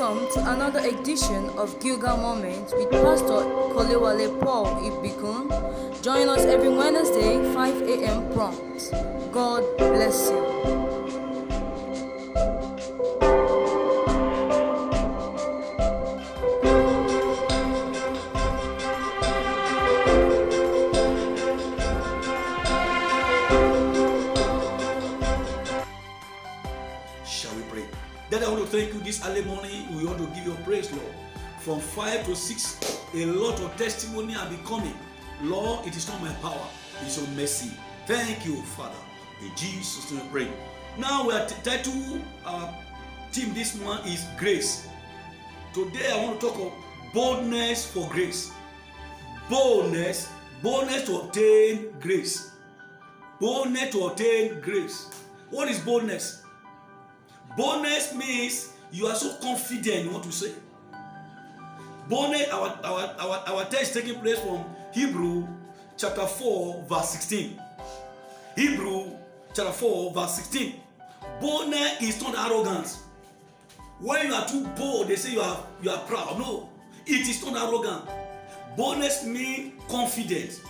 Welcome to another edition of Gilgal Moment with Pastor Kolewale Paul Ibikun. Join us every Wednesday, 5 a.m. prompt. God bless you. Daddy, I want to thank you this early morning. We want to give you praise, Lord. From 5 to 6, a lot of testimony are becoming. Lord, it is not my power, it is your mercy. Thank you, Father. In Jesus' name we pray. Now we are titled, our theme this month is grace. Today I want to talk of boldness for grace. Boldness to obtain grace. Boldness to obtain grace. What is boldness? Boldness means you are so confident in what to say. Boldness, our text is taking place from Hebrew chapter 4 verse 16. Hebrew chapter 4 verse 16. Boldness is not arrogance. When you are too bold, they say you are proud. No, it is not arrogant. Boldness means confidence.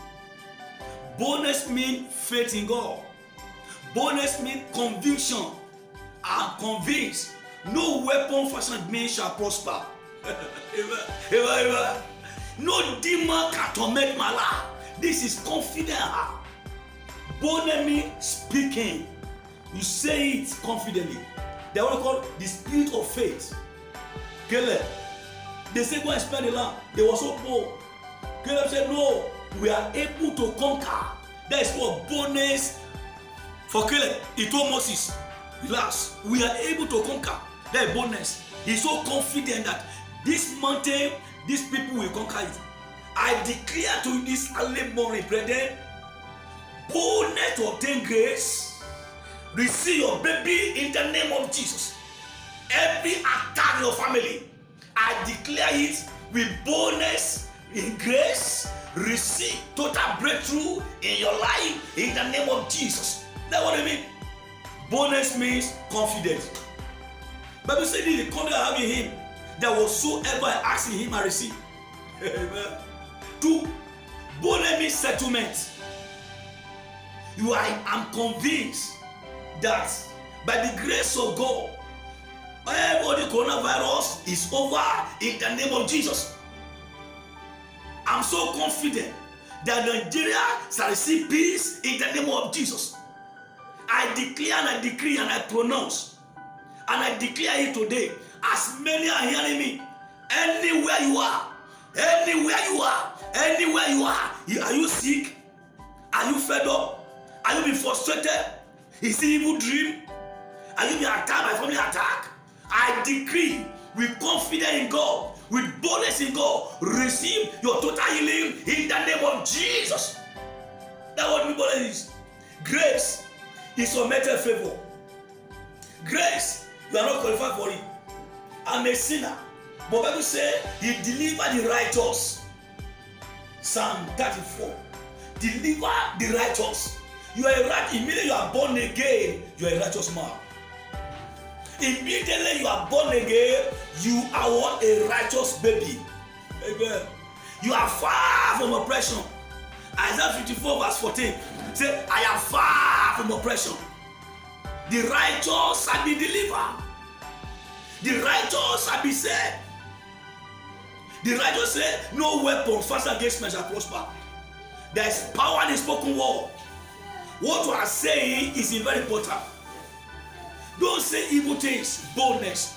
Boldness means faith in God. Boldness means conviction. I'm convinced no weapon fashioned against me shall prosper. No demon can torment my life. This is confident. Boldness means speaking. You say it confidently. They want to call the spirit of faith. Caleb, they say go and spend the land. They were so bold. Caleb said, no, we are able to conquer. That is what boldness for Caleb. He told Moses, relax, we are able to conquer. That is boldness. He's so confident that this mountain, these people will conquer it. I declare to you this early morning, brethren, boldness to obtain grace. Receive your baby in the name of Jesus. Every attack in your family, I declare it with boldness in grace. Receive total breakthrough in your life in the name of Jesus. That's what I mean. Boldness means confidence. Bible said in the confidence I have in him, that whatsoever I ask in him I receive. Amen. 2. Boldness means settlement. I'm convinced that by the grace of God, every coronavirus is over in the name of Jesus. I'm so confident that Nigeria shall receive peace in the name of Jesus. I declare and I decree and I pronounce and I declare it today. As many are hearing me, anywhere you are, are you sick? Are you fed up? Are you being frustrated? Is it evil dream? Are you being attacked by family attack? I decree with confidence in God, with boldness in God, receive your total healing in the name of Jesus. That's what boldness is. Grace is unmerited favor. Grace, you are not qualified for it. I'm a sinner, but Bible says he delivered the righteous. Psalm 34. Deliver the righteous. You are a right. Immediately you are born again, you are a righteous man. Immediately you are born again, you are a righteous baby. Amen. You are far from oppression. Isaiah 54 verse 14 say, I am far from oppression. The righteous shall be delivered. The righteous shall be saved. The righteous say, no weapon fashioned against me shall prosper. There is power in the spoken word. What you are saying is very important. Don't say evil things. Boldness.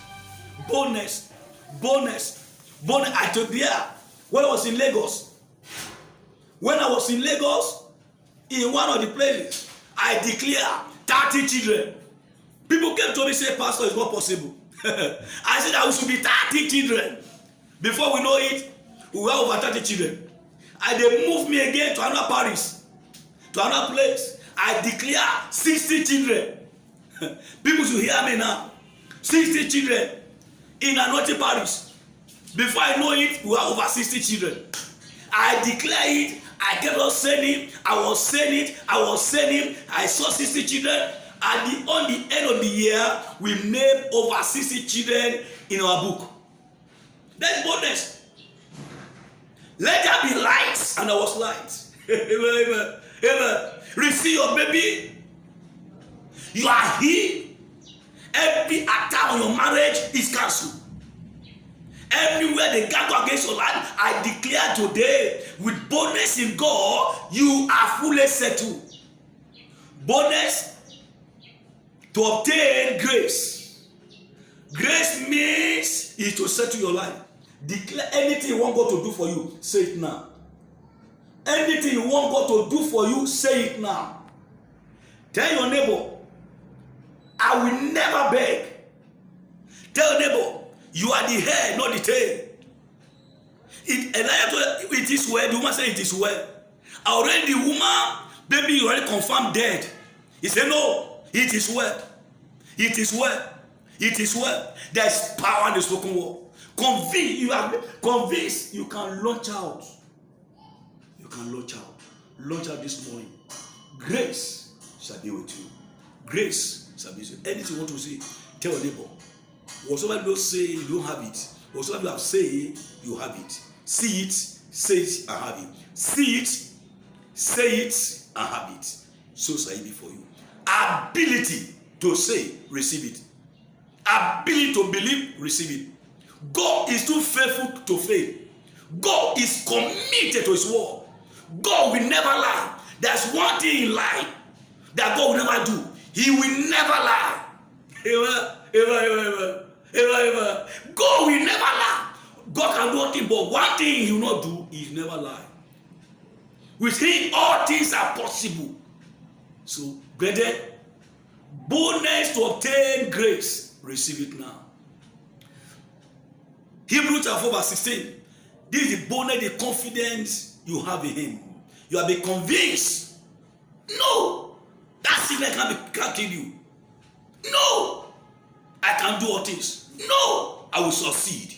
I told you when I was in Lagos. When I was in Lagos, in one of the places, I declare 30 children. People came to me and say, Pastor, it's not possible. I said that we should be 30 children. Before we know it, we were over 30 children. And they moved me again to another parish, to another place. I declare 60 children. People should hear me now. 60 children in another parish. Before I know it, we are over 60 children. I declare it. I kept on saying it. I was saying it. I saw 60 children. On the end of the year, we named over 60 children in our book. That's boldness. Let there be light, and there was light. Amen, amen, amen. Receive your baby. You are healed. Every attack on your marriage is cancelled. Everywhere they gather against your life, I declare today, with boldness in God, you are fully settled. Boldness to obtain grace. Grace means is to settle your life. Declare anything you want God to do for you, say it now. Anything you want God to do for you, say it now. Tell your neighbor, I will never beg. Tell your neighbor, you are the head, not the tail. It is well. The woman said it is well. Already the woman, baby, you already confirmed dead. He said, no, it is well. It is well. It is well. There is power in the spoken word. Convinced you can launch out. You can launch out. Launch out this morning. Grace shall be with you. Grace shall be with you. Anything you want to say, tell your neighbor. Whatsoever you don't say, you don't have it. Whatsoever you have said, you have it. See it, say it, and have it. See it, say it, and have it. So shall it be for you. Ability to say, receive it. Ability to believe, receive it. God is too faithful to fail. God is committed to his word. God will never lie. There's one thing in life that God will never do. He will never lie. Amen. Amen. Amen. God will never lie. God can do nothing, but one thing he will not do is never lie. With him, all things are possible. So, brethren, boldness to obtain grace, receive it now. Hebrews chapter 4 verse 16. This is the boldness, the confidence you have in him. You have been convinced. No, that sickness can't kill you. No, I can do all things. No, I will succeed.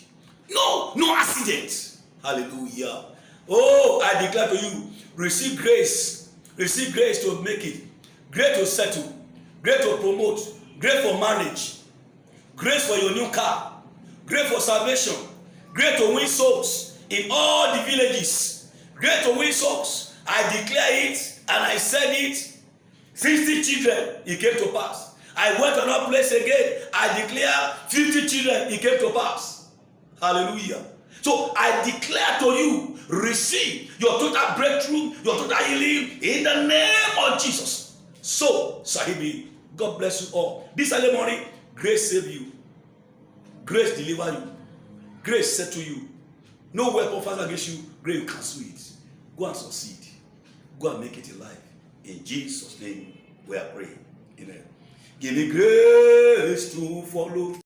No accident. Hallelujah. Oh, I declare to you, receive grace. Receive grace to make it. Grace to settle. Grace to promote. Grace for marriage. Grace for your new car. Grace for salvation. Grace to win souls in all the villages. Grace to win souls. I declare it and I said it. 60 children, it came to pass. I went to another place again. I declare 50 children, it came to pass. Hallelujah. So I declare to you, receive your total breakthrough, your total healing in the name of Jesus. So, Sahibi, God bless you all. This early morning, grace save you. Grace deliver you. Grace settle you. No weapon formed against you, grace cancel it. Go and succeed. Go and make it in life. In Jesus' name, we are praying. Amen. Give me grace to follow.